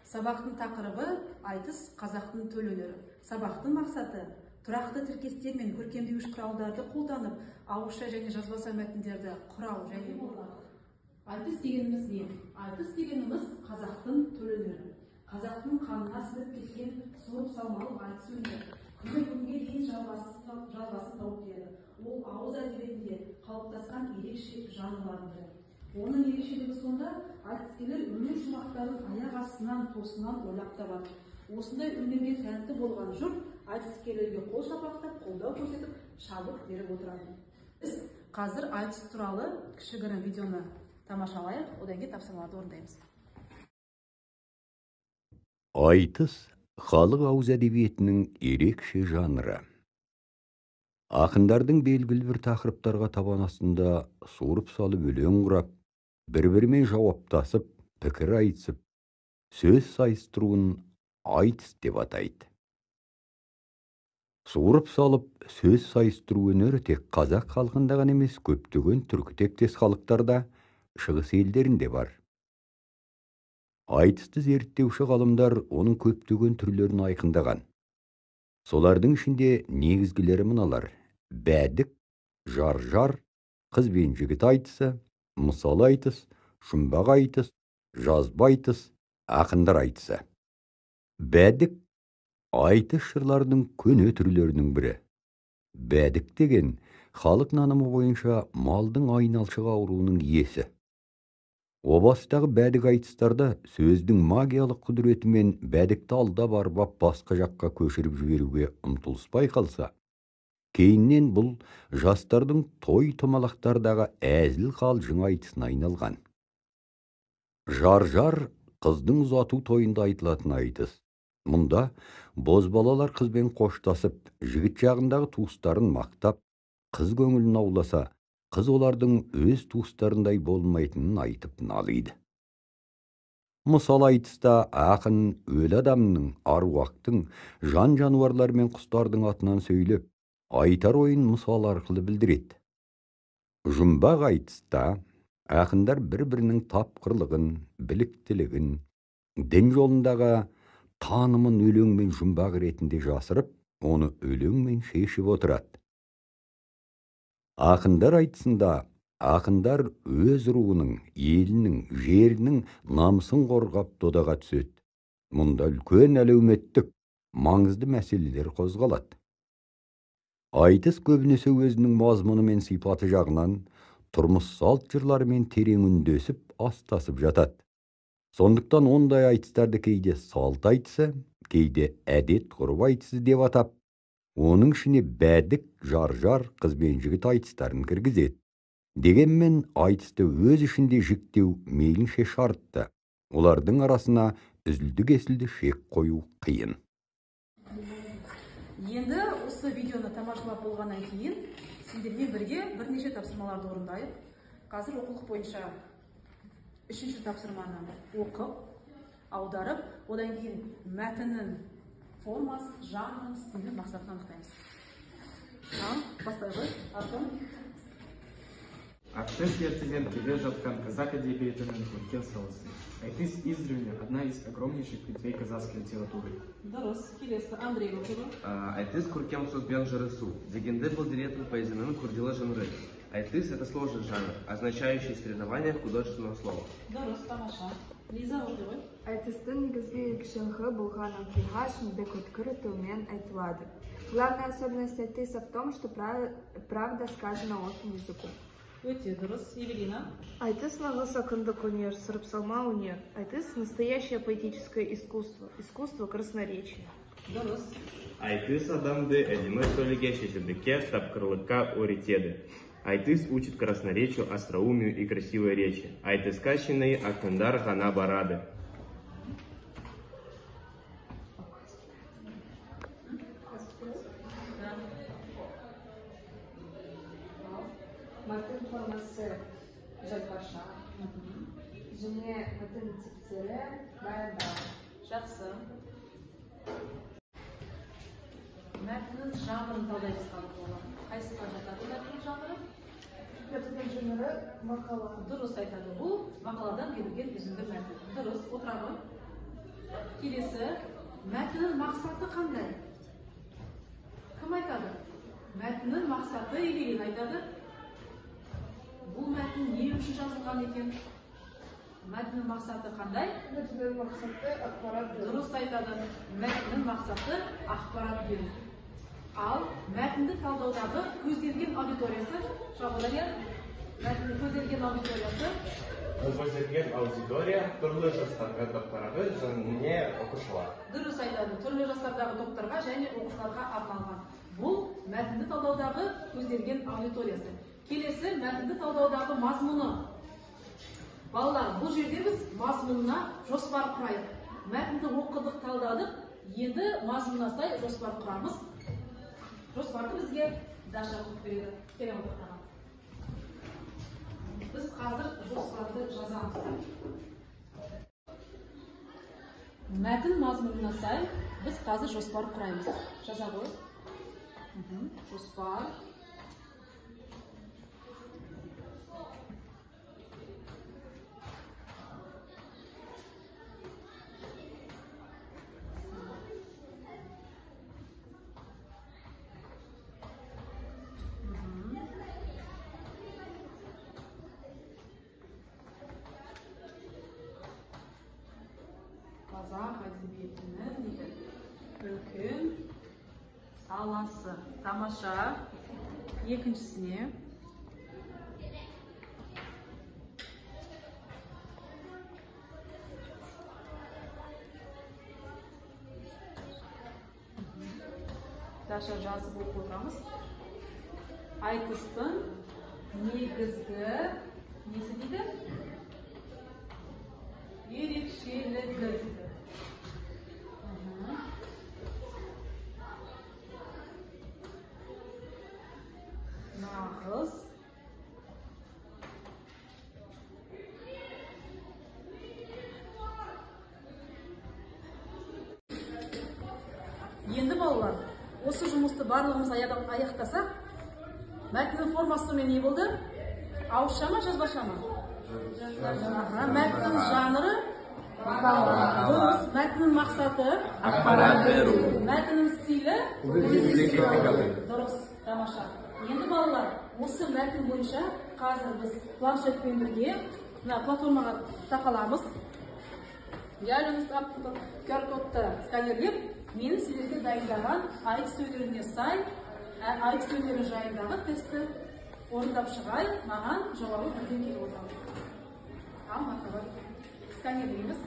Сабақтың тақырыбы айтыс қазақтың төл өнері. Сабақтың мақсаты тұрақты тіркестер мен көркемдеуіш құралдарды қолданып, ауызша және жазбаша мәтіндерді құрау және айтыс дегеніміз не? Айтыс дегеніміз қазақтың төл өнері. Қазақтың қанына сіңіп кеткен сорып салмалы айтыс өнері. Күнге дейін жалғасын тауып келеді. Ол ауыз әдебиетінде қалыптасқан ерекше жанрлардың бірі. Оның ерекшелігі сонда, айтыскерлер өлең шумақтарын аяқ астынан тосынан ойлап табады. Осындай өнерге тәнті болған жұрт айтыскерлерге қол шапалақтап, қолдау көрсетіп, шабыт беріп отырады. Біз қазір айтыс туралы кішігірім видеоны тамашалайық, одан кейін тапсырмаларды орындаймыз. Айтыс халық ауыз әдебиетінің ерекше жанры. Ақындардың белгілі бір тақырыптарға табан астында суырып салып өлең құрап, бір-бірімен жауаптасып, пікір айтысып, сөз сайыстыруын айтыс деп атайды. Суырып салып сөз сайыстыру өнері тек қазақ халқында ғана емес, көптеген түркі тектес халықтарда, шығыс елдерінде бар. Айтысты зерттеуші ғалымдар оның көптеген түрлерін айқындаған. Солардың ішінде негізгілері мыналар: бәдік, жар-жар, қыз бен жігіт айтысы, мысал айтыс, жұмбақ айтыс, жазба айтыс, ақындар айтысы. Бәдік айтыс жырлардың көне түрлерінің бірі. Бәдік деген халық нанымы бойынша малдың айналшық ауруының иесі. О бастағы бәдік айтыстарда сөздің магиялық құдіретімен бәдікті алда барбап басқа жаққа көшіріп жіберуге ұмтылыс байқалса, кейіннен бұл жастардың той томалақтардағы әзіл қалжың айтысына айналған. Жар-жар қыздың ұзату тойында айтылатын айтыс. Мұнда бозбалалар қызбен қоштасып, жігіт жағындағы туыстарын мақтап, қыз көңілін ауласа, қыз олардың өз туыстарындай болмайтынын айтып налиды. Мысал айтыста ақын өлі адамның, аруақтың, жан-жануарлар мен құстардың атынан сөйлеп, айтар ойын мысал арқылы білдіреді. Жұмбақ айтыста ақындар бір-бірінің тапқырлығын, біліктілігін, дін жолындағы танымын өлеңмен жұмбақ ретінде жасырып, оны өлеңмен шешіп отырады. Ақындар айтысында ақындар өз руының, елінің, жерінің намысын қорғап додаға түседі. Мұнда үлкен әлеуметтік, маңызды мәселелер қозғалады. Айтыс көбінесе өзінің мазмұны мен сипаты жағынан тұрмыс салт жырларымен терең үндесіп, астасып жатады. Сондықтан ондай айтыстарды кейде салт айтысы, кейде әдет ғұрып айтысы деп атап, оның ішіне бәдік, жар-жар, қыз бен жігіт айтыстарын кіргізеді. Дегенмен айтысты өз ішінде жіктеу мейлінше шартты. Олардың арасына үзілді-кесілді шек қою қиын. Енді осы видеоны тамашалап болғаннан кейін сендермен бірге бірнеше тапсырмаларды орындайық. Қазір оқулық бойынша 3-ші тапсырманы оқып, аударып, одан кейін мәтіннің формасы, жанрын, стилін, мақсатын анықтаймыз. Бастайық. Актер ертеден келе жатқан қазақ әдебиетінің көркем саласы. Айтыс издревле одна из огромнейших ветвей казахской литературы. Дұрыс, келесі Андрей оқиды. Айтыс көркем сөзбен жарысу дегенді білдіретін поэзияның күрделі жанры. Айтыс — это сложный жанр, означающий соревнование художественного слова. Дұрыс, тамаша. Лиза оқиды. Айтыстың негізгі ерекшелігі болған оқиға шындық өткір тілмен айтылады. Главная особенность айтыса в том, что правда сказана острым языком. Өте дұрыс, Евелина. Айтыс нағыз ақындық өнер, сырып салма өнер. Айтыс — настоящее поэтическое искусство, искусство красноречия. Дұрыс. Айтыс адамды әдемі сөйлеге, шешендікке, тапқырлыққа үйретеді. Айтыс учит красноречию, остроумию и красивой речи. Айтысқа шынайы ақындар ғана барады. Мәтін формасы жазбаша, және мәтін типтері баяндау. Жақсы. Мәтіннің жанрын талдаймыз қалып. Қайсыға жатады мәтіннің жанры? Мәтіннің жанры мақала. Дұрыс айтады. Бұл мақаладан берілген үзінді мәтін. Дұрыс, отыра ғой. Келесі, мәтіннің мақсаты қандай? Кім айтады? Мәтіннің мақсаты Евелин айтады. Бұл мәтін не үшін жазылған екен? Мәтіннің мақсаты қандай? Мәтіннің мақсаты ақпарат беру. Дұрыс айтады. Мәтіннің мақсаты ақпарат беру. Ал мәтінді талдаудағы көзделген аудиториясы, шағылдар, мәтінді көзделген аудиториясы Көзделген аудитория түрлі жастағы топтарға және оқушылар. дұрыс айтады. Түрлі жастардағы топтарға және оқушыларға арналған. Бұл мәтінді талдаудағы көзделген аудиториясы. Келесі, мәтінді талдаудағы мазмұны. Балалар, бұл жерде біз мазмұнына жоспар құрайық. Мәтінді оқыдық, талдадық, енді мазмұнына сай жоспар құрамыз. Жоспарды бізге Даша қылып береді. Келем отырған. Біз қазір жоспарды жазамыз. Мәтін мазмұнына сай біз қазір жоспар құраймыз. Жаза ғой. Жоспар. Қазақ әдебиетінің үлкен саласы. Тамаша. Екіншісіне. Даша жазып оқығанбыз. Айтыстың негізгі несі дейді? Ерекшелігі. Нағыз. Енді балалар, осы жұмысты барлығымыз аяқтасақ, мәтіннің формасы мен не болды? Ауызша ма, жазбаша ма? Мәтіннің жанры? Дұрыс. Мәтіннің мақсаты? Ақпарат беру. Мәтіннің стилі? Дұрыс. Тамаша. Енді балалар, осы мәтін бойынша қазір біз планшетпен бірге платформаға тақаламыз. Ялыңыз QR-кодты сканерлеп, менің сіздерге дайындаған айтыс сөйлеріне сай, айтыс сөйлері жайындағы тестті орындап шығай, маған жауабы бірден келіп отырады. Ал, мақтабар, сканерлейміз.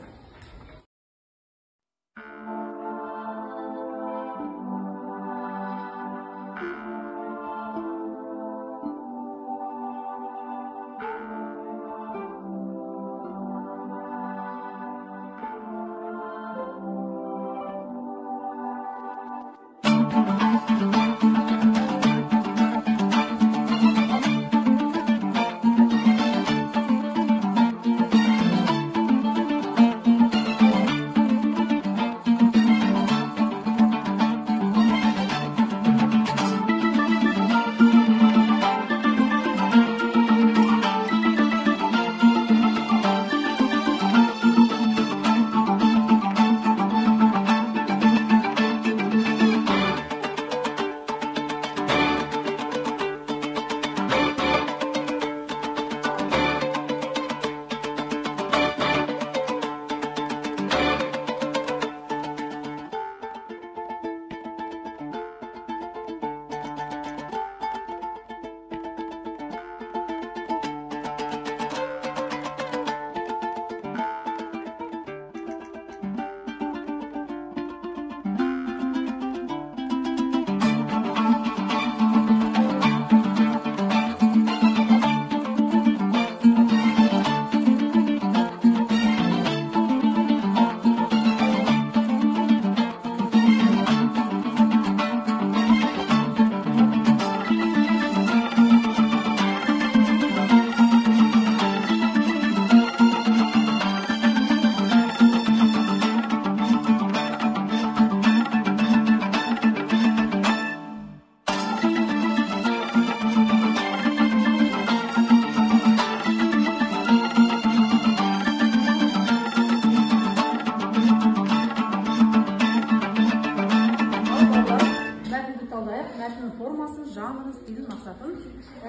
жанрын, стилін, мақсатын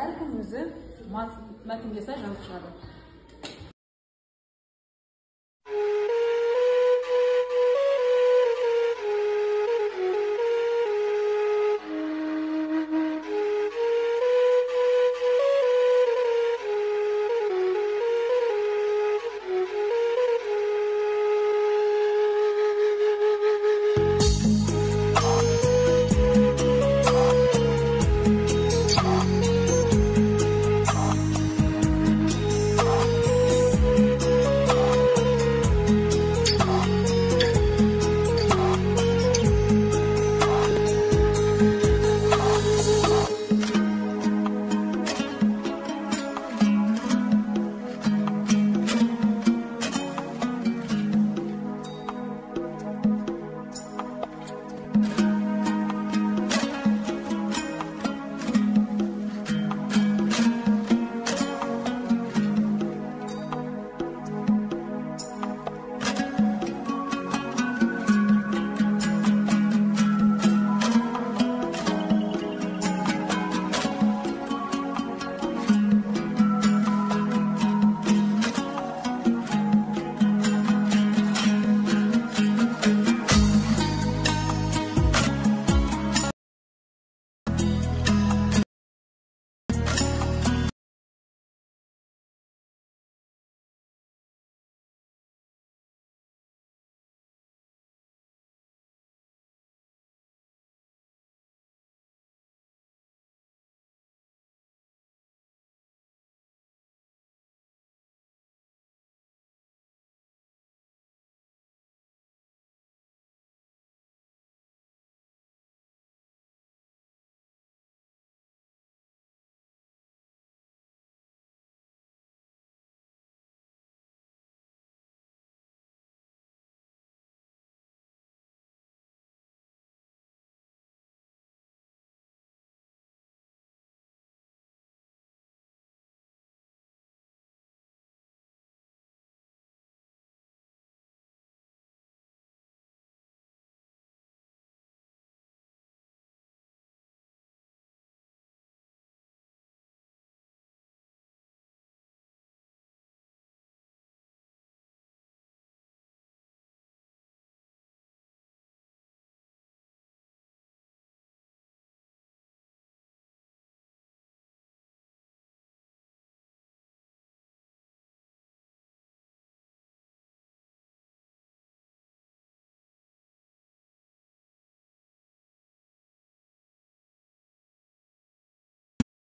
әркім өзі мәтінге сай жазып шығады.